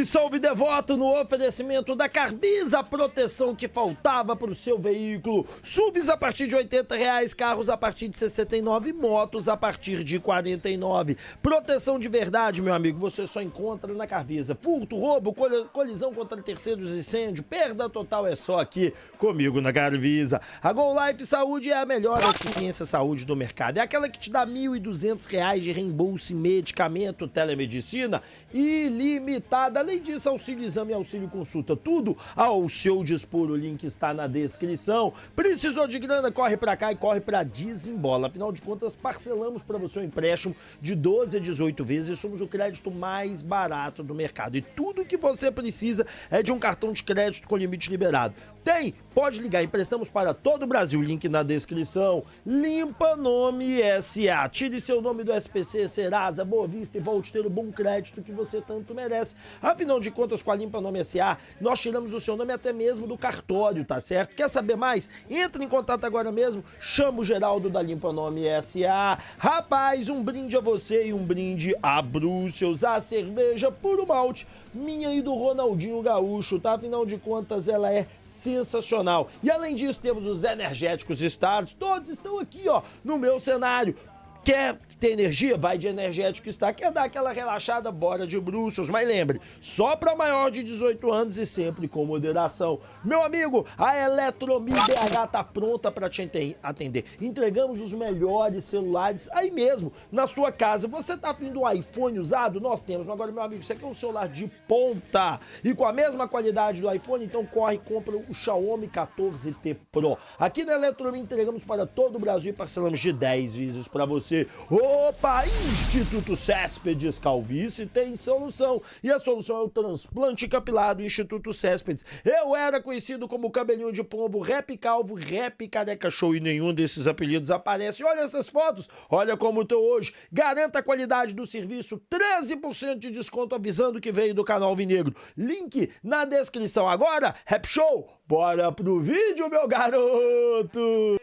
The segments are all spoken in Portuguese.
Salve, salve devoto no oferecimento da Carvisa, a proteção que faltava para o seu veículo. SUVs a partir de R$80, carros a partir de 69, motos a partir de 49. Proteção de verdade, meu amigo, você só encontra na Carvisa. Furto, roubo, colisão contra terceiros, incêndio, perda total é só aqui comigo na Carvisa. A Go Life Saúde é a melhor assistência saúde do mercado. É aquela que te dá R$1.200 de reembolso em medicamento, telemedicina ilimitada. Além disso, auxílio exame e auxílio consulta, tudo ao seu dispor. O link está na descrição. Precisou de grana? Corre pra cá e corre pra Desembola. Afinal de contas, parcelamos para você um empréstimo de 12 a 18 vezes e somos o crédito mais barato do mercado. E tudo que você precisa é de um cartão de crédito com limite liberado. Tem? Pode ligar, emprestamos para todo o Brasil, link na descrição. Limpa Nome SA. Tire seu nome do SPC, Serasa, Boa Vista e volte ter o bom crédito que você tanto merece. Afinal de contas, com a Limpa Nome SA, nós tiramos o seu nome até mesmo do cartório, tá certo? Quer saber mais? Entre em contato agora mesmo, chama o Geraldo da Limpa Nome SA. Rapaz, um brinde a você e um brinde a Bruxelas, a cerveja puro malte, minha e do Ronaldinho Gaúcho, tá? Afinal de contas, ela é sensacional. E além disso, temos os energéticos Stars, todos estão aqui, ó, no meu cenário. Quer ter energia? Vai de energético Star. Quer dar aquela relaxada? Bora de Bruxelas. Mas lembre, só para maior de 18 anos e sempre com moderação. Meu amigo, a Eletromi BH tá pronta para te atender. Entregamos os melhores celulares aí mesmo, na sua casa. Você tá tendo um iPhone usado? Nós temos. Agora, meu amigo, você quer um celular de ponta e com a mesma qualidade do iPhone? Então corre e compra o Xiaomi 14T Pro. Aqui na Eletromi entregamos para todo o Brasil e parcelamos de 10 vezes para você. Opa, Instituto Céspedes Calvície tem solução. E a solução é o transplante capilar do Instituto Céspedes. Eu era conhecido como cabelinho de pombo, rap calvo, rap careca show, e nenhum desses apelidos aparece. Olha essas fotos, olha como estou hoje. Garanta a qualidade do serviço, 13% de desconto avisando que veio do canal Vinegro. Link na descrição. Agora, rap show, bora pro vídeo, meu garoto!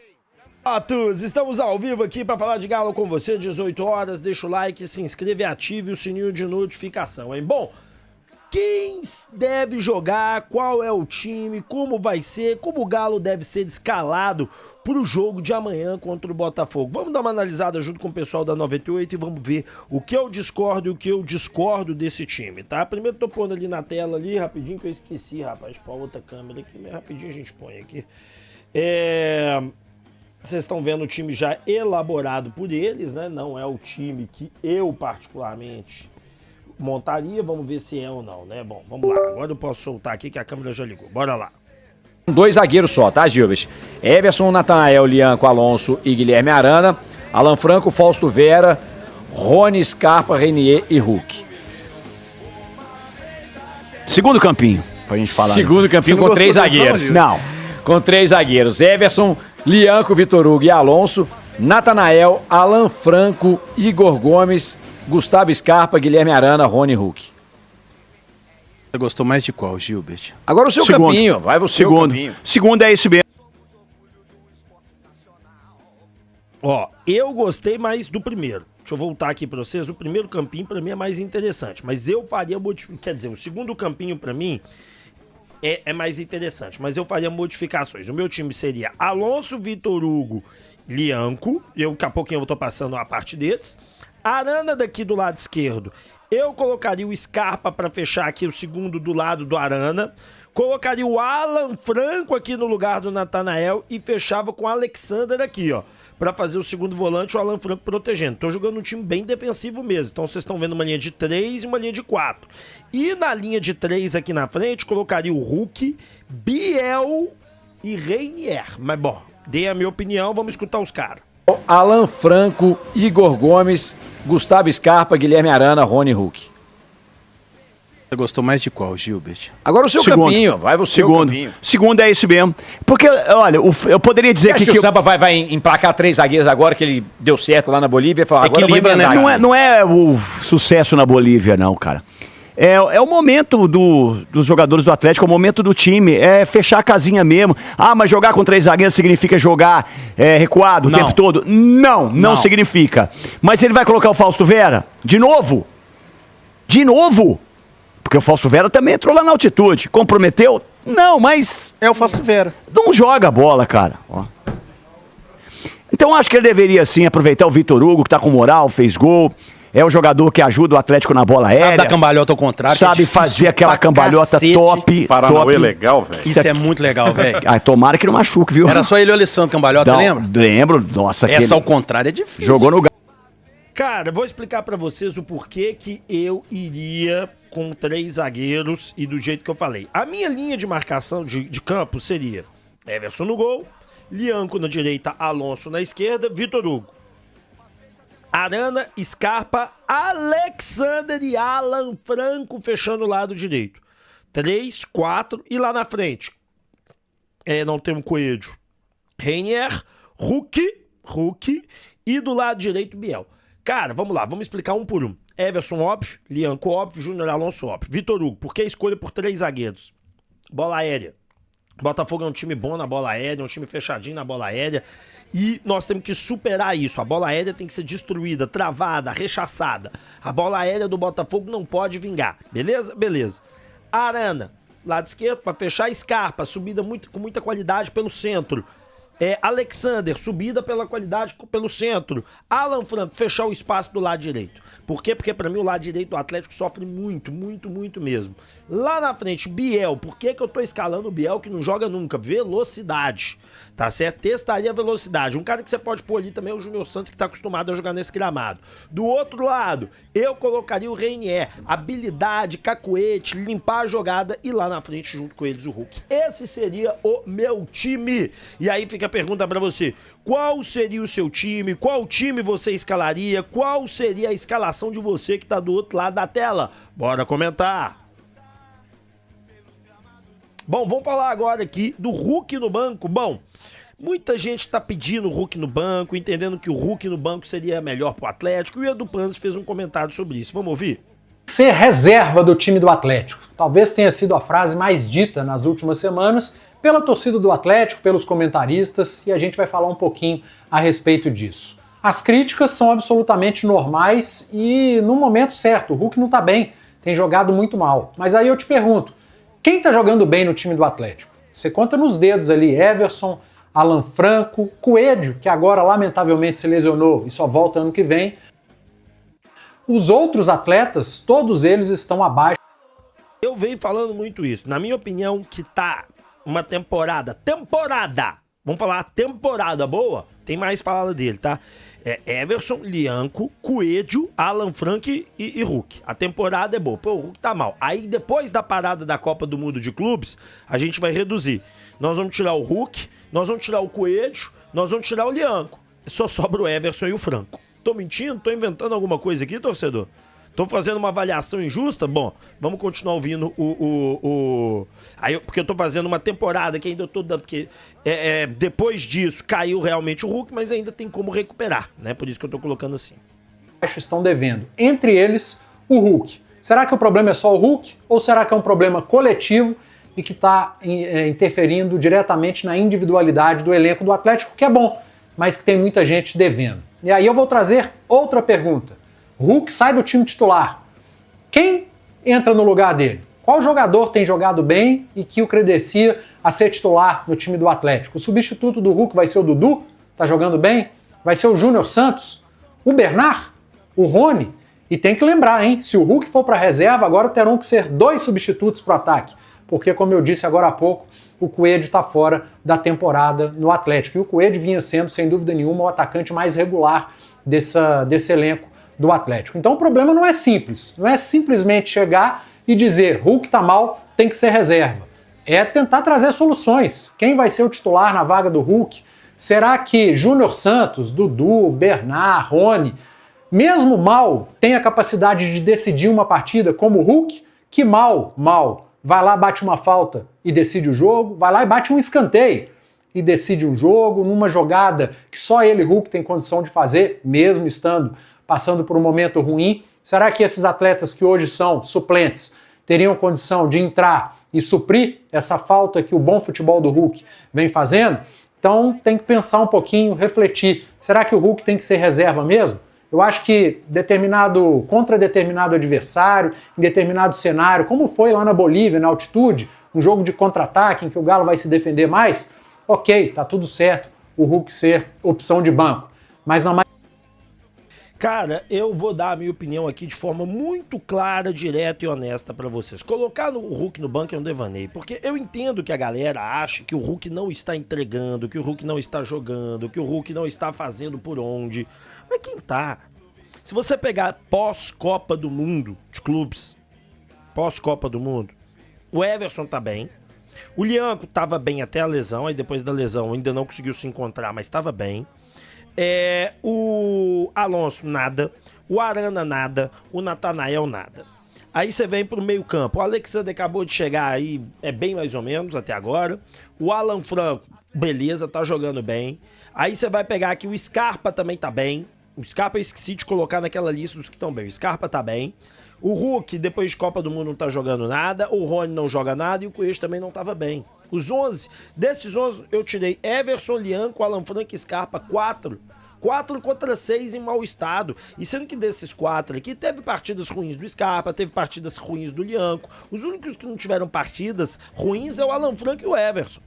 Estamos ao vivo aqui para falar de Galo com você, 18 horas, deixa o like, se inscreve e ative o sininho de notificação, hein? Bom, quem deve jogar, qual é o time, como vai ser, como o Galo deve ser escalado para o jogo de amanhã contra o Botafogo. Vamos dar uma analisada junto com o pessoal da 98 e vamos ver o que eu discordo e o que eu discordo desse time, tá? Primeiro tô pondo ali na tela ali, rapidinho, que eu esqueci, rapaz, pôr outra câmera aqui, mas rapidinho a gente põe aqui. Vocês estão vendo o time já elaborado por eles, né? Não é o time que eu particularmente montaria. Vamos ver se é ou não, né? Bom, vamos lá. Agora eu posso soltar aqui que a câmera já ligou. Bora lá. 2 zagueiros só, tá, Gilbert? Everson, Natanael, Lianco, Alonso e Guilherme Arana. Alan Franco, Fausto Vera, Rony, Scarpa, Renier e Hulk. Segundo campinho, pra gente falar. Segundo campinho com 3 zagueiros. Não. Com 3 zagueiros. Everson, Lianco, Vitor Hugo e Alonso, Natanael, Alan Franco, Igor Gomes, Gustavo Scarpa, Guilherme Arana, Rony Hulk. Você gostou mais de qual, Gilbert? Agora o seu campinho, vai o seu campinho. Segundo é esse mesmo. Ó, eu gostei mais do primeiro. Deixa eu voltar aqui pra vocês. O primeiro campinho pra mim é mais interessante, mas eu faria modificações. Quer dizer, o segundo campinho pra mim é mais interessante, mas eu faria modificações. O meu time seria Alonso, Vitor Hugo, Lianco. Daqui a pouquinho eu tô passando a parte deles. Arana daqui do lado esquerdo. Eu colocaria o Scarpa para fechar aqui o segundo do lado do Arana. Colocaria o Alan Franco aqui no lugar do Natanael e fechava com o Alexander aqui, ó, para fazer o segundo volante, o Alan Franco protegendo. Tô jogando um time bem defensivo mesmo. Então vocês estão vendo uma linha de 3 e uma linha de 4. E na linha de 3 aqui na frente, colocaria o Hulk, Biel e Reinier. Mas bom, dei a minha opinião, vamos escutar os caras. Alan Franco, Igor Gomes, Gustavo Scarpa, Guilherme Arana, Rony Hulk. Você gostou mais de qual, Gilbert? Agora o seu campinho, vai o seu campinho. Segundo é esse mesmo. Porque, olha, eu poderia dizer que o Samba vai emplacar 3 zagueiros agora que ele deu certo lá na Bolívia e falar, agora equilibra, né? Não é o sucesso na Bolívia, não, cara. É o momento dos jogadores do Atlético, é o momento do time, é fechar a casinha mesmo. Ah, mas jogar com 3 zagueiros significa jogar recuado o tempo todo? Não significa. Mas ele vai colocar o Fausto Vera? De novo? De novo? porque o Fausto Vera também entrou lá na altitude. Comprometeu? Não, mas... É o Fausto Vera. Não joga a bola, cara. Ó. Então acho que ele deveria, sim, aproveitar o Vitor Hugo, que tá com moral, fez gol. É o jogador que ajuda o Atlético na bola aérea. Sabe dar cambalhota ao contrário. Sabe fazer aquela cambalhota top. Paranauê legal, velho. Isso é muito legal, velho. Tomara que não machuque, viu? Era só ele e o Alessandro cambalhota, lembra? Lembro. Nossa, essa ao contrário é difícil. Jogou no... Cara, vou explicar pra vocês o porquê que eu iria com 3 zagueiros e do jeito que eu falei. A minha linha de marcação de campo seria Everson no gol, Lianco na direita, Alonso na esquerda, Vitor Hugo. Arana, Scarpa, Alexander e Alan Franco fechando o lado direito. 3, 4 e lá na frente. Não temos Coelho. Reinier, Hulk e do lado direito Biel. Cara, vamos lá, vamos explicar um por um. Everson, óbvio. Lianco, óbvio. Júnior Alonso, óbvio. Vitor Hugo, por que a escolha por 3 zagueiros? Bola aérea. Botafogo é um time bom na bola aérea, um time fechadinho na bola aérea. E nós temos que superar isso. A bola aérea tem que ser destruída, travada, rechaçada. A bola aérea do Botafogo não pode vingar. Beleza? Beleza. Arana, lado esquerdo, para fechar. Scarpa, subida com muita qualidade pelo centro. Alexander, subida pela qualidade pelo centro. Alan Franco, fechar o espaço do lado direito. Por quê? Porque pra mim o lado direito do Atlético sofre muito mesmo. Lá na frente, Biel. Por que eu tô escalando o Biel que não joga nunca? Velocidade. Tá certo? Testaria a velocidade. Um cara que você pode pôr ali também é o Júnior Santos, que tá acostumado a jogar nesse gramado. Do outro lado, eu colocaria o Reinier. Habilidade, cacuete, limpar a jogada e lá na frente, junto com eles, o Hulk. Esse seria o meu time. E aí fica a pergunta pra você. Qual seria o seu time? Qual time você escalaria? Qual seria a escalação de você que tá do outro lado da tela? Bora comentar. Bom, vamos falar agora aqui do Hulk no banco. Bom, muita gente tá pedindo o Hulk no banco, entendendo que o Hulk no banco seria melhor pro Atlético. E o Edu Panzi fez um comentário sobre isso. Vamos ouvir? Ser reserva do time do Atlético. Talvez tenha sido a frase mais dita nas últimas semanas pela torcida do Atlético, pelos comentaristas, e a gente vai falar um pouquinho a respeito disso. As críticas são absolutamente normais e no momento certo. O Hulk não tá bem, tem jogado muito mal. Mas aí eu te pergunto, quem tá jogando bem no time do Atlético? Você conta nos dedos ali, Everson, Alan Franco, Coelho, que agora lamentavelmente se lesionou e só volta ano que vem. Os outros atletas, todos eles estão abaixo. Eu venho falando muito isso. Na minha opinião, que tá uma temporada, vamos falar temporada boa, tem mais falada dele, tá? Everson, Lianco, Coelho, Alan Franco e Hulk. A temporada é boa. Pô, o Hulk tá mal. Aí depois da parada da Copa do Mundo de Clubes, a gente vai reduzir. Nós vamos tirar o Hulk, nós vamos tirar o Coelho, nós vamos tirar o Lianco. Só sobra o Everson e o Franco. Tô mentindo? Tô inventando alguma coisa aqui, torcedor? Tô fazendo uma avaliação injusta? Bom, vamos continuar ouvindo porque eu tô fazendo uma temporada que ainda eu tô dando, porque depois disso caiu realmente o Hulk, mas ainda tem como recuperar, né? Por isso que eu tô colocando assim. Estão devendo. Entre eles, o Hulk. Será que o problema é só o Hulk? Ou será que é um problema coletivo e que está interferindo diretamente na individualidade do elenco do Atlético, que é bom, mas que tem muita gente devendo? E aí eu vou trazer outra pergunta. Hulk sai do time titular. Quem entra no lugar dele? Qual jogador tem jogado bem e que o credencia a ser titular no time do Atlético? O substituto do Hulk vai ser o Dudu? Tá jogando bem? Vai ser o Júnior Santos? O Bernard? O Rony? E tem que lembrar, hein? Se o Hulk for para reserva, agora terão que ser 2 substitutos para o ataque. Porque, como eu disse agora há pouco, o Coelho está fora da temporada no Atlético. E o Coelho vinha sendo, sem dúvida nenhuma, o atacante mais regular desse elenco do Atlético. Então o problema não é simples. Não é simplesmente chegar e dizer Hulk tá mal, tem que ser reserva. É tentar trazer soluções. Quem vai ser o titular na vaga do Hulk? Será que Júnior Santos, Dudu, Bernard, Rony, mesmo mal, tem a capacidade de decidir uma partida como o Hulk? Que mal, vai lá, bate uma falta e decide o jogo, vai lá e bate um escanteio e decide um jogo, numa jogada que só ele, Hulk, tem condição de fazer, mesmo passando por um momento ruim. Será que esses atletas que hoje são suplentes teriam condição de entrar e suprir essa falta que o bom futebol do Hulk vem fazendo? Então tem que pensar um pouquinho, refletir. Será que o Hulk tem que ser reserva mesmo? Eu acho que contra determinado adversário, em determinado cenário, como foi lá na Bolívia, na altitude, um jogo de contra-ataque em que o Galo vai se defender mais, ok, tá tudo certo o Hulk ser opção de banco. Mas na Cara, eu vou dar a minha opinião aqui de forma muito clara, direta e honesta pra vocês. Colocar o Hulk no banco é um devaneio, porque eu entendo que a galera acha que o Hulk não está entregando, que o Hulk não está jogando, que o Hulk não está fazendo por onde. Mas quem tá? Se você pegar pós-Copa do Mundo de clubes, pós-Copa do Mundo, o Everson tá bem, o Lianco tava bem até a lesão, aí depois da lesão ainda não conseguiu se encontrar, mas tava bem. O Alonso, nada. O Arana, nada. O Natanael, nada. Aí você vem pro meio campo. O Alexander acabou de chegar aí, é bem mais ou menos até agora. O Alan Franco, beleza, tá jogando bem. Aí você vai pegar aqui o Scarpa também tá bem. O Scarpa eu esqueci de colocar naquela lista dos que estão bem. O Scarpa tá bem. O Hulk, depois de Copa do Mundo, não tá jogando nada. O Rony não joga nada e o Coelho também não tava bem. Os 11, desses 11 eu tirei Everson, Lianco, Alan Franco e Scarpa, 4. 4 contra 6 em mau estado. E sendo que desses 4 aqui, teve partidas ruins do Scarpa, teve partidas ruins do Lianco. Os únicos que não tiveram partidas ruins é o Alan Franco e o Everson,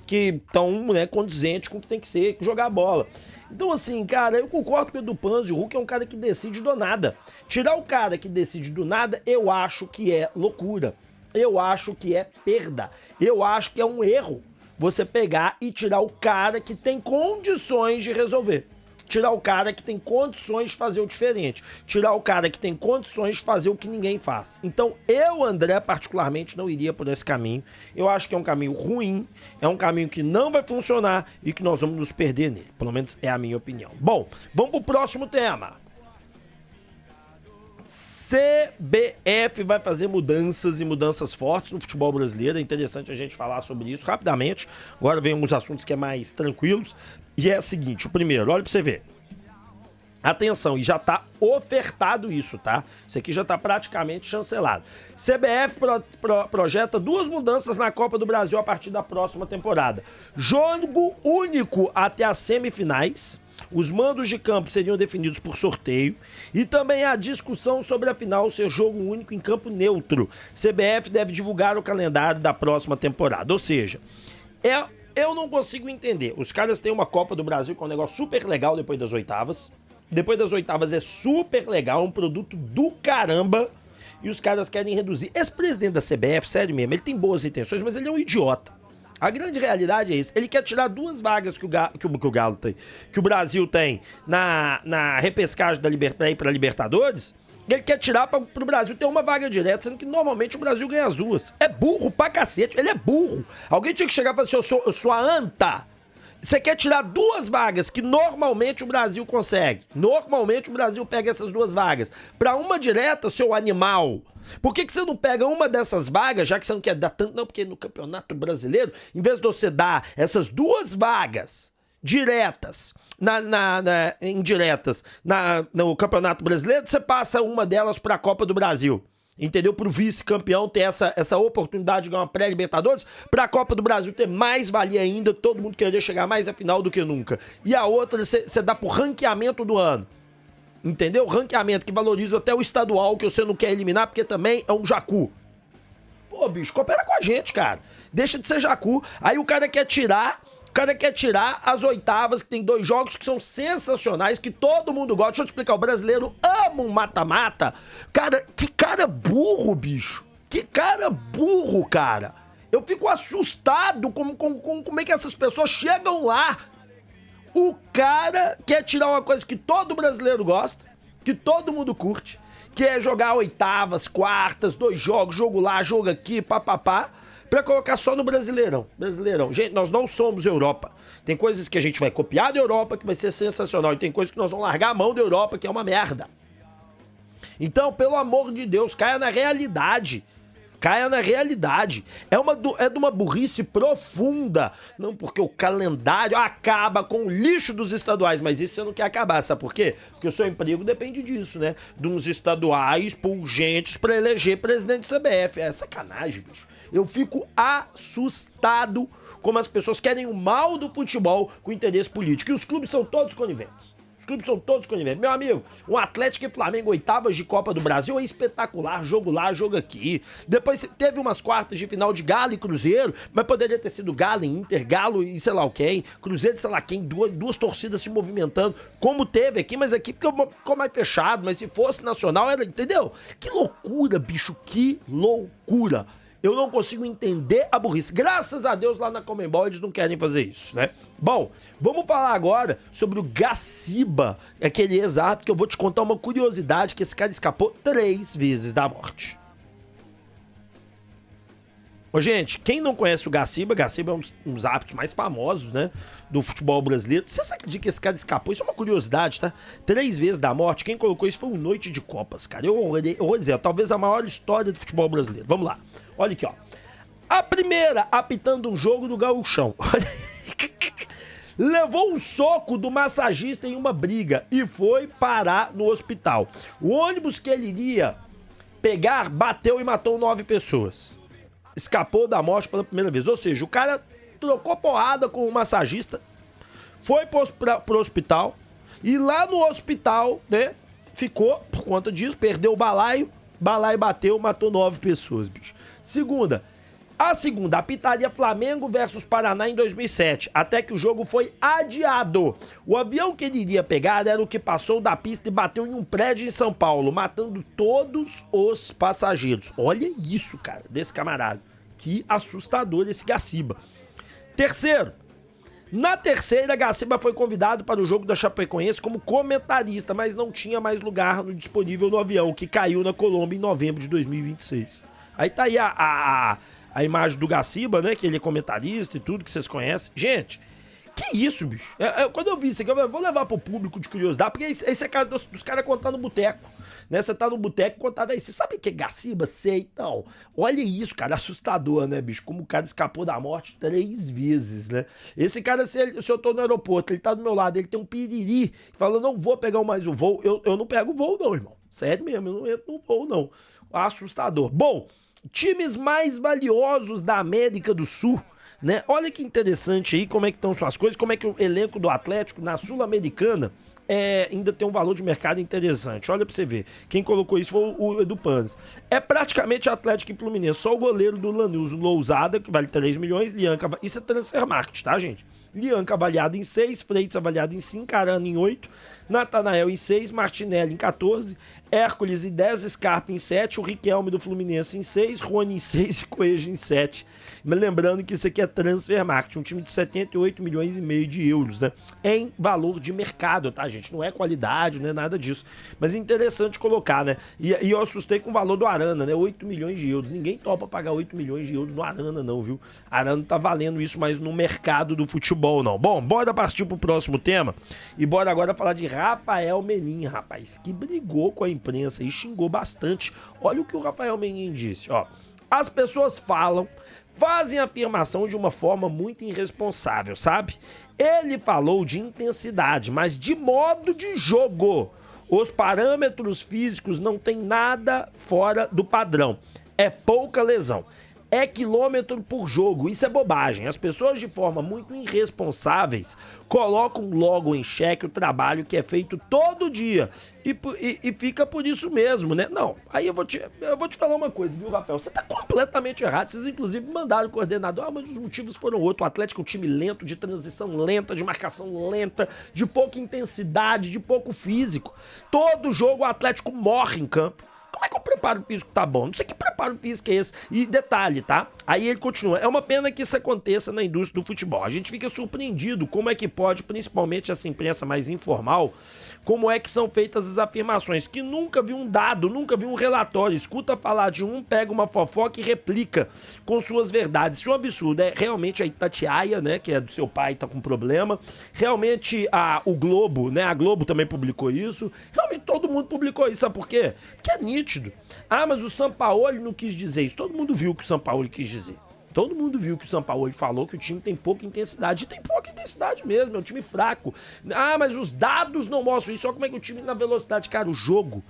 que estão, né, condizentes com o que tem que ser, jogar bola. Então assim, cara, eu concordo com o Edu Panzi, o Hulk é um cara que decide do nada. Tirar o cara que decide do nada, eu acho que é loucura. Eu acho que é perda. Eu acho que é um erro você pegar e tirar o cara que tem condições de resolver. Tirar o cara que tem condições de fazer o diferente. Tirar o cara que tem condições de fazer o que ninguém faz. Então, eu, André, particularmente, não iria por esse caminho. Eu acho que é um caminho ruim, é um caminho que não vai funcionar e que nós vamos nos perder nele. Pelo menos é a minha opinião. Bom, vamos pro próximo tema. CBF vai fazer mudanças e mudanças fortes no futebol brasileiro. É interessante a gente falar sobre isso rapidamente. Agora vem uns assuntos que é mais tranquilos. E é o seguinte, o primeiro, olha pra você ver. Atenção, e já tá ofertado isso, tá? Isso aqui já tá praticamente chancelado. CBF projeta 2 mudanças na Copa do Brasil a partir da próxima temporada. Jogo único até as semifinais. Os mandos de campo seriam definidos por sorteio e também a discussão sobre a final ser jogo único em campo neutro. CBF deve divulgar o calendário da próxima temporada. Ou seja, eu não consigo entender. Os caras têm uma Copa do Brasil que é um negócio super legal depois das oitavas. Depois das oitavas é super legal, um produto do caramba. E os caras querem reduzir. Esse presidente da CBF, sério mesmo, ele tem boas intenções, mas ele é um idiota. A grande realidade é isso. Ele quer tirar 2 vagas que o Galo tem, que o Brasil tem na repescagem pra ir pra Libertadores. Ele quer tirar pro Brasil ter uma vaga direta, sendo que normalmente o Brasil ganha as 2. É burro pra cacete. Ele é burro. Alguém tinha que chegar e falar assim, eu sou a anta. Você quer tirar 2 vagas que normalmente o Brasil consegue. Normalmente o Brasil pega essas 2 vagas. Pra uma direta, seu animal. Por que você não pega uma dessas vagas, já que você não quer dar tanto? Não, porque no Campeonato Brasileiro, em vez de você dar essas 2 vagas diretas, indiretas, no Campeonato Brasileiro, você passa uma delas pra Copa do Brasil. Entendeu? Pro vice-campeão ter essa oportunidade de ganhar uma pré-Libertadores, pra Copa do Brasil ter mais valia ainda, todo mundo querer chegar mais à final do que nunca. E a outra você dá pro ranqueamento do ano. Entendeu? Ranqueamento que valoriza até o estadual, que você não quer eliminar, porque também é um jacu. Pô, bicho, coopera com a gente, cara. Deixa de ser jacu. Aí o cara quer tirar as oitavas, que tem 2 jogos que são sensacionais, que todo mundo gosta. Deixa eu te explicar, o brasileiro ama um mata-mata. Cara, que cara burro, bicho. Que cara burro, cara. Eu fico assustado como é que essas pessoas chegam lá. O cara quer tirar uma coisa que todo brasileiro gosta, que todo mundo curte, que é jogar oitavas, quartas, 2 jogos, jogo lá, jogo aqui, papapá, pra colocar só no Brasileirão. Brasileirão. Gente, nós não somos Europa. Tem coisas que a gente vai copiar da Europa, que vai ser sensacional, e tem coisas que nós vamos largar a mão da Europa, que é uma merda. Então, pelo amor de Deus, caia na realidade. Caia na realidade. É de uma burrice profunda. Não porque o calendário acaba com o lixo dos estaduais, mas isso você não quer acabar, sabe por quê? Porque o seu emprego depende disso, né? De uns estaduais pungentes pra eleger presidente do CBF. É sacanagem, bicho. Eu fico assustado como as pessoas querem o mal do futebol com interesse político. E os clubes são todos coniventes. Os clubes são todos coniventes. Meu amigo, um Atlético e Flamengo, oitavas de Copa do Brasil, é espetacular. Jogo lá, jogo aqui. Depois teve umas quartas de final de Galo e Cruzeiro, mas poderia ter sido Galo e Inter, Galo e sei lá quem, Cruzeiro e sei lá quem, duas torcidas se movimentando, como teve aqui, mas aqui ficou mais fechado, mas se fosse nacional, era, entendeu? Que loucura, bicho, que loucura. Eu não consigo entender a burrice. Graças a Deus lá na Conmebol eles não querem fazer isso, né? Bom, vamos falar agora sobre o Gaciba, aquele ex-árbitro, que eu vou te contar uma curiosidade, que esse cara escapou 3 vezes da morte. Ô, gente, quem não conhece o Gaciba é um dos árbitros mais famosos, né, do futebol brasileiro. Você sabe que esse cara escapou? Isso é uma curiosidade, tá? 3 vezes da morte. Quem colocou isso foi o Noite de Copas, cara. Eu vou dizer, talvez a maior história do futebol brasileiro. Vamos lá. Olha aqui, ó. A primeira, apitando um jogo do Gauchão. Levou um soco do massagista em uma briga e foi parar no hospital. O ônibus que ele iria pegar bateu e matou 9 pessoas. Escapou da morte pela primeira vez. Ou seja, o cara trocou porrada com o massagista, foi pro hospital, e lá no hospital, né, ficou, por conta disso, perdeu o balaio bateu, matou 9 pessoas, bicho. A segunda, apitaria Flamengo versus Paraná em 2007, até que o jogo foi adiado. O avião que ele iria pegar era o que passou da pista e bateu em um prédio em São Paulo, matando todos os passageiros. Olha isso, cara, desse camarada. Que assustador esse Gaciba. Terceiro, na terceira, Gaciba foi convidado para o jogo da Chapecoense como comentarista, mas não tinha mais lugar disponível no avião, que caiu na Colômbia em novembro de 2026. Aí tá aí a imagem do Gaciba, né? Que ele é comentarista e tudo, que vocês conhecem. Gente, que isso, bicho? Quando eu vi isso aqui, eu vou levar pro público de curiosidade, porque esse é cara dos caras contando no boteco. Né? Você tá no boteco e contar, velho, você sabe o que é Gaciba? Sei, então. Olha isso, cara, assustador, né, bicho? Como o cara escapou da morte 3 vezes, né? Esse cara, se eu tô no aeroporto, ele tá do meu lado, ele tem um piriri, falou, não vou pegar mais o voo, eu não pego o voo não, irmão. Sério mesmo, eu não entro no voo não. Assustador. Bom, times mais valiosos da América do Sul, né? Olha que interessante aí como é que estão suas coisas, como é que o elenco do Atlético na Sul-Americana ainda tem um valor de mercado interessante. Olha pra você ver. Quem colocou isso foi o Edu Panes. É praticamente Atlético e Fluminense. Só o goleiro do Lanús, o Lousada, que vale 3 milhões, Lianca... Isso é transfer market, tá, gente? Lianca avaliado em 6, Freitas avaliado em 5, Arana em 8, Natanael em 6, Martinelli em 14, Hércules em 10, Scarpa em 7, o Riquelme do Fluminense em 6, Rony em 6 e Coelho em 7. Mas lembrando que isso aqui é transfer market, um time de 78 milhões e meio de euros, né? Em valor de mercado, tá, gente? Não é qualidade, não é nada disso. Mas é interessante colocar, né? E eu assustei com o valor do Arana, né? 8 milhões de euros. Ninguém topa pagar 8 milhões de euros no Arana, não, viu? Arana tá valendo isso mais no mercado do futebol, não. Bom, bora partir pro próximo tema e bora agora falar de Rafael Menin, rapaz, que brigou com a imprensa e xingou bastante. Olha o que o Rafael Menin disse, ó. As pessoas fazem afirmação de uma forma muito irresponsável, sabe? Ele falou de intensidade, mas de modo de jogo. Os parâmetros físicos não tem nada fora do padrão. É pouca lesão. É quilômetro por jogo, isso é bobagem. As pessoas de forma muito irresponsáveis colocam logo em xeque o trabalho que é feito todo dia e fica por isso mesmo, né? Não, aí eu vou te falar uma coisa, viu, Rafael? Você tá completamente errado, vocês inclusive mandaram o coordenador, mas os motivos foram outros. O Atlético é um time lento, de transição lenta, de marcação lenta, de pouca intensidade, de pouco físico. Todo jogo o Atlético morre em campo. Como é que o preparo físico tá bom? Não sei que preparo físico é esse. E detalhe, tá? Aí ele continua. É uma pena que isso aconteça na indústria do futebol. A gente fica surpreendido como é que pode, principalmente essa imprensa mais informal, como é que são feitas as afirmações, que nunca viu um dado, nunca viu um relatório, escuta falar de um, pega uma fofoca e replica com suas verdades. Isso é um absurdo. É realmente a Itatiaia, né, que é do seu pai, tá com problema. Realmente o Globo, né, a Globo também publicou isso. Realmente todo mundo publicou isso, sabe por quê? Porque é nítido. Ah, mas o Sampaoli não quis dizer isso. Todo mundo viu o que o Sampaoli quis dizer. Todo mundo viu que o Sampaoli falou que o time tem pouca intensidade. E tem pouca intensidade mesmo, é um time fraco. Ah, mas os dados não mostram isso. Olha como é que o time na velocidade, cara, o jogo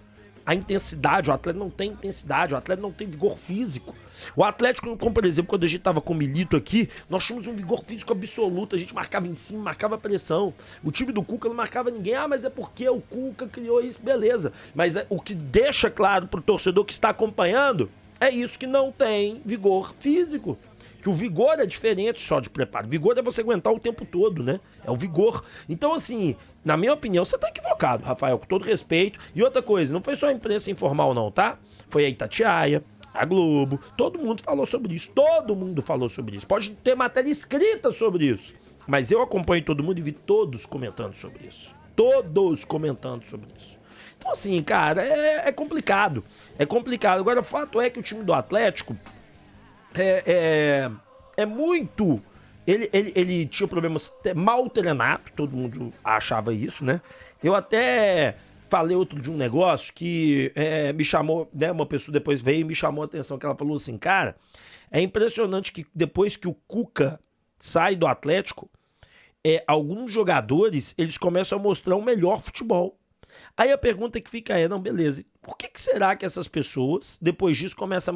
a intensidade, o atleta não tem intensidade, o atleta não tem vigor físico. O Atlético, como por exemplo, quando a gente tava com o Milito aqui, nós tínhamos um vigor físico absoluto, a gente marcava em cima, marcava pressão. O time do Cuca não marcava ninguém, mas é porque o Cuca criou isso, beleza. Mas o que deixa claro pro torcedor que está acompanhando é isso, que não tem vigor físico. Que o vigor é diferente só de preparo. Vigor é você aguentar o tempo todo, né? É o vigor. Então, assim, na minha opinião, você tá equivocado, Rafael, com todo respeito. E outra coisa, não foi só a imprensa informal não, tá? Foi a Itatiaia, a Globo, todo mundo falou sobre isso. Todo mundo falou sobre isso. Pode ter matéria escrita sobre isso. Mas eu acompanho todo mundo e vi todos comentando sobre isso. Todos comentando sobre isso. Então, assim, cara, é complicado. É complicado. Agora, o fato é que o time do Atlético é muito... Ele tinha problemas mal treinado, todo mundo achava isso, né? Eu até falei outro de um negócio que me chamou, né? Uma pessoa depois veio e me chamou a atenção, que ela falou assim, cara, é impressionante que depois que o Cuca sai do Atlético, alguns jogadores, eles começam a mostrar um melhor futebol. Aí a pergunta que fica não, beleza, por que será que essas pessoas, depois disso, começam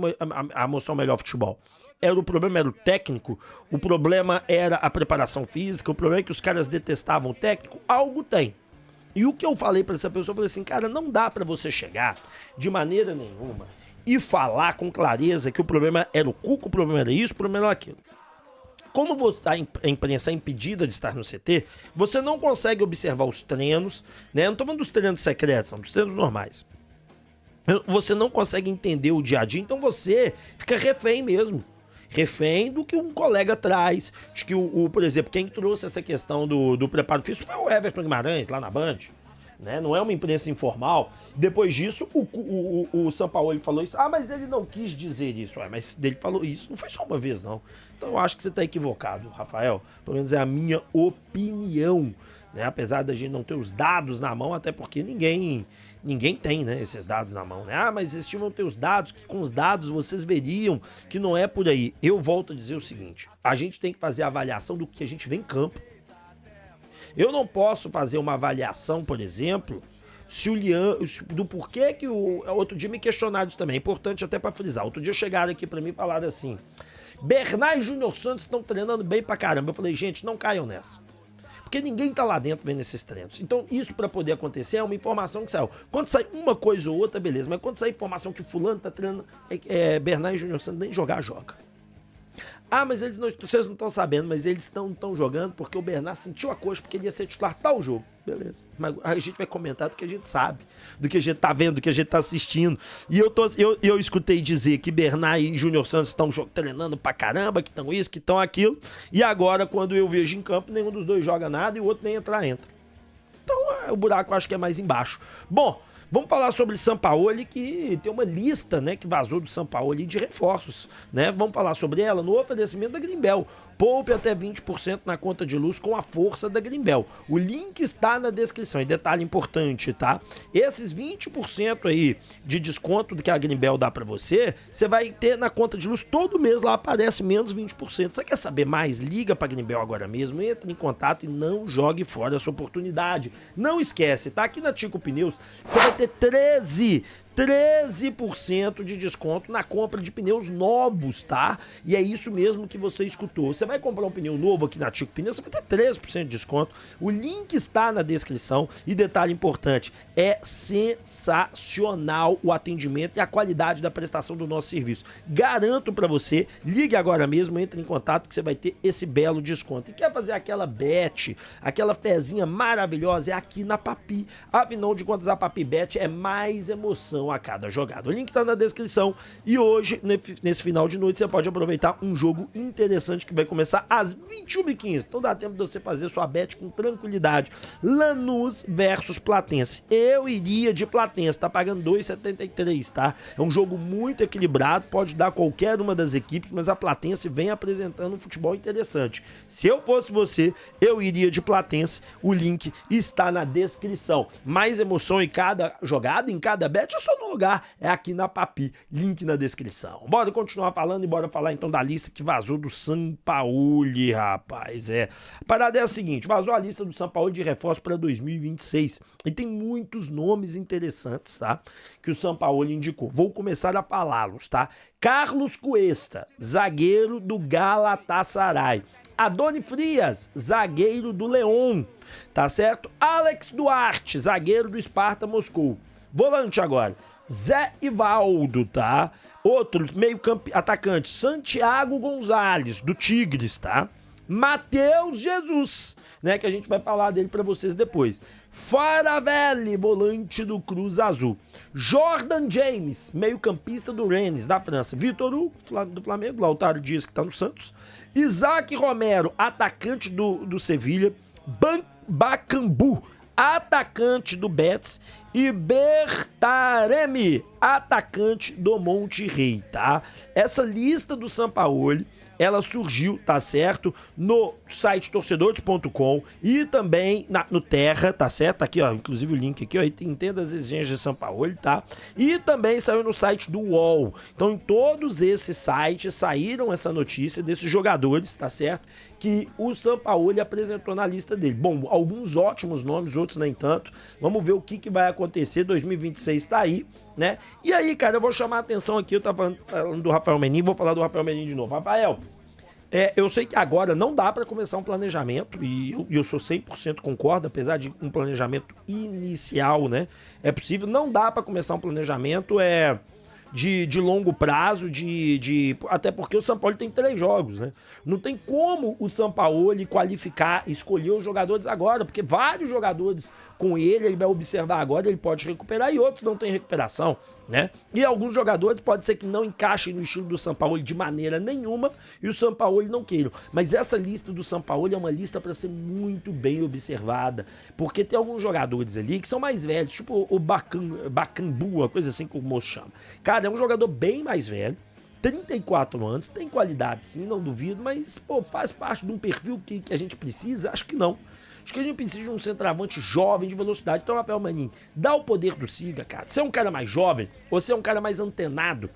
a mostrar um melhor futebol? O problema era o técnico, o problema era a preparação física, o problema é que os caras detestavam o técnico, algo tem. E o que eu falei pra essa pessoa, eu falei assim, cara, não dá pra você chegar de maneira nenhuma e falar com clareza que o problema era o Cuca, o problema era isso, o problema era aquilo. Como a imprensa é impedida de estar no CT, você não consegue observar os treinos, né? Eu não tô falando dos treinos secretos, são dos treinos normais. Você não consegue entender o dia a dia, então você fica refém mesmo. Refém do que um colega traz. Acho que, por exemplo, quem trouxe essa questão do preparo físico foi o Everton Guimarães, lá na Band. Né? Não é uma imprensa informal. Depois disso, o Sampaoli falou isso. Mas ele não quis dizer isso. Mas ele falou isso, não foi só uma vez, não. Então eu acho que você está equivocado, Rafael. Pelo menos é a minha opinião. Né? Apesar da gente não ter os dados na mão, até porque ninguém tem, né, esses dados na mão. Né? Mas eles tinham ter os dados, que com os dados vocês veriam que não é por aí. Eu volto a dizer o seguinte, a gente tem que fazer a avaliação do que a gente vê em campo. Eu não posso fazer uma avaliação, por exemplo, do porquê que outro dia me questionaram isso também, é importante até para frisar. Outro dia chegaram aqui para mim e falaram assim, Bernard e Júnior Santos estão treinando bem pra caramba. Eu falei, gente, não caiam nessa. Porque ninguém tá lá dentro vendo esses treinos. Então, isso para poder acontecer é uma informação que saiu. Quando sai uma coisa ou outra, beleza. Mas quando sai informação que o fulano tá treinando, Bernard e Júnior Santos nem joga. Mas vocês não estão sabendo, mas eles estão jogando porque o Bernard sentiu a coxa porque ele ia ser titular tal jogo. Beleza. Mas a gente vai comentar do que a gente sabe, do que a gente tá vendo, do que a gente tá assistindo. E eu escutei dizer que Bernard e Júnior Santos estão treinando pra caramba, que estão isso, que estão aquilo. E agora, quando eu vejo em campo, nenhum dos dois joga nada e o outro nem entra. Então, o buraco eu acho que é mais embaixo. Bom, vamos falar sobre Sampaoli, que tem uma lista, né, que vazou do Sampaoli de reforços, né? Vamos falar sobre ela no oferecimento da Grimbel. Poupe até 20% na conta de luz com a força da Grimbel. O link está na descrição. E detalhe importante, tá? Esses 20% aí de desconto que a Grimbel dá pra você, você vai ter na conta de luz todo mês, lá aparece menos 20%. Você quer saber mais? Liga pra Grimbel agora mesmo, entre em contato e não jogue fora essa oportunidade. Não esquece, tá? Aqui na Tico Pneus, você vai ter 13% de desconto na compra de pneus novos, tá? E é isso mesmo que você escutou. Você vai comprar um pneu novo aqui na Tico Pneus, você vai ter 13% de desconto. O link está na descrição. E detalhe importante, é sensacional o atendimento e a qualidade da prestação do nosso serviço. Garanto pra você, ligue agora mesmo, entre em contato que você vai ter esse belo desconto. E quer fazer aquela bet, aquela fezinha maravilhosa, é aqui na Papi. Afinal de contas, a Papi Bet é mais emoção a cada jogada. O link tá na descrição e hoje, nesse final de noite, você pode aproveitar um jogo interessante que vai começar às 21h15. Então dá tempo de você fazer sua bet com tranquilidade. Lanús versus Platense. Eu iria de Platense, tá pagando 2,73, tá? É um jogo muito equilibrado, pode dar qualquer uma das equipes, mas a Platense vem apresentando um futebol interessante. Se eu fosse você, eu iria de Platense. O link está na descrição. Mais emoção em cada jogada, em cada bet, eu só no lugar é aqui na Papi, link na descrição. Bora continuar falando e bora falar então da lista que vazou do Sampaoli, rapaz. A parada é a seguinte, vazou a lista do Sampaoli de reforço para 2026 e tem muitos nomes interessantes, tá? Que o Sampaoli indicou. Vou começar a falá-los, tá? Carlos Cuesta, zagueiro do Galatasaray. Adoni Frias, zagueiro do León, tá certo? Alex Duarte, zagueiro do Sparta Moscou. Volante agora, Zé Ivaldo, tá? Outro meio atacante, Santiago Gonzalez, do Tigres, tá? Matheus Jesus, né? Que a gente vai falar dele pra vocês depois. Faravelli, volante do Cruz Azul. Jordan James, meio-campista do Rennes, da França. Vitor Hugo, do Flamengo. Lautaro Dias, que tá no Santos. Isaac Romero, atacante do Sevilha. Bakambu, atacante do Betis. E Bertaremi, atacante do Monterrey, tá? Essa lista do Sampaoli, ela surgiu, tá certo, no site torcedores.com e também no Terra, tá certo? Tá aqui, ó, inclusive o link aqui, ó, entenda as exigências de Sampaoli, tá? E também saiu no site do UOL. Então, em todos esses sites saíram essa notícia desses jogadores, tá certo? Que o Sampaoli apresentou na lista dele. Bom, alguns ótimos nomes, outros nem tanto. Vamos ver o que vai acontecer. 2026 tá aí, né? E aí, cara, eu vou chamar a atenção aqui. Eu tava falando do Rafael Menin, vou falar do Rafael Menin de novo. Rafael, eu sei que agora não dá pra começar um planejamento, e eu sou 100% concordo, apesar de um planejamento inicial, né? É possível, não dá pra começar um planejamento, de longo prazo, até porque o Sampaoli tem 3 jogos, né? Não tem como o Sampaoli qualificar, escolher os jogadores agora, porque vários jogadores com ele vai observar agora, ele pode recuperar e outros não tem recuperação, né? E alguns jogadores pode ser que não encaixem no estilo do Sampaoli de maneira nenhuma e o Sampaoli não queiram. Mas essa lista do Sampaoli é uma lista para ser muito bem observada, porque tem alguns jogadores ali que são mais velhos, tipo o Bakambu, uma coisa assim que o moço chama. Cara, é um jogador bem mais velho, 34 anos, tem qualidade sim, não duvido, mas pô, faz parte de um perfil que a gente precisa? Acho que não. Acho que a gente precisa de um centroavante jovem, de velocidade. Então, Rafael Menin, dá o poder do Siga, cara. Você é um cara mais jovem, você é um cara mais antenado.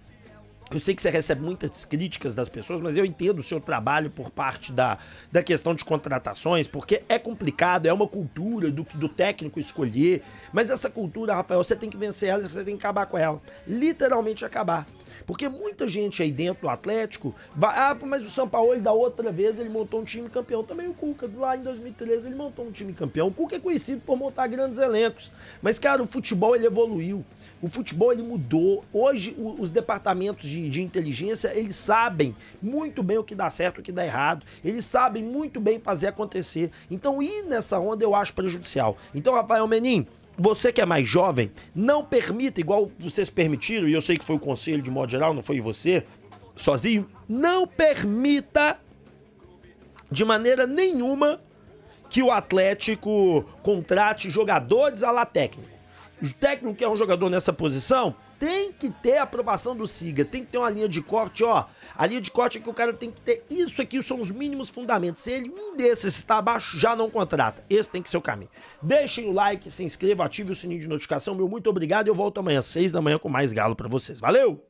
Eu sei que você recebe muitas críticas das pessoas, mas eu entendo o seu trabalho por parte da questão de contratações, porque é complicado, é uma cultura do técnico escolher, mas essa cultura, Rafael, você tem que vencer ela, você tem que acabar com ela. Literalmente acabar. Porque muita gente aí dentro do Atlético vai, mas o Sampaoli da outra vez ele montou um time campeão. Também o Cuca, lá em 2013, ele montou um time campeão. O Cuca é conhecido por montar grandes elencos. Mas, cara, o futebol ele evoluiu. O futebol ele mudou. Hoje, os departamentos de inteligência, eles sabem muito bem o que dá certo e o que dá errado. Eles sabem muito bem fazer acontecer. Então, ir nessa onda eu acho prejudicial. Então, Rafael Menin, você que é mais jovem, não permita, igual vocês permitiram, e eu sei que foi o conselho de modo geral, não foi você, sozinho, não permita de maneira nenhuma que o Atlético contrate jogadores à la técnico. O técnico que é um jogador nessa posição tem que ter a aprovação do Siga, tem que ter uma linha de corte, ó. A linha de corte é que o cara tem que ter isso aqui, são os mínimos fundamentos. Se ele, um desses está abaixo, já não contrata. Esse tem que ser o caminho. Deixem o like, se inscrevam, ative o sininho de notificação. Meu muito obrigado e eu volto amanhã às 6 da manhã com mais galo pra vocês. Valeu!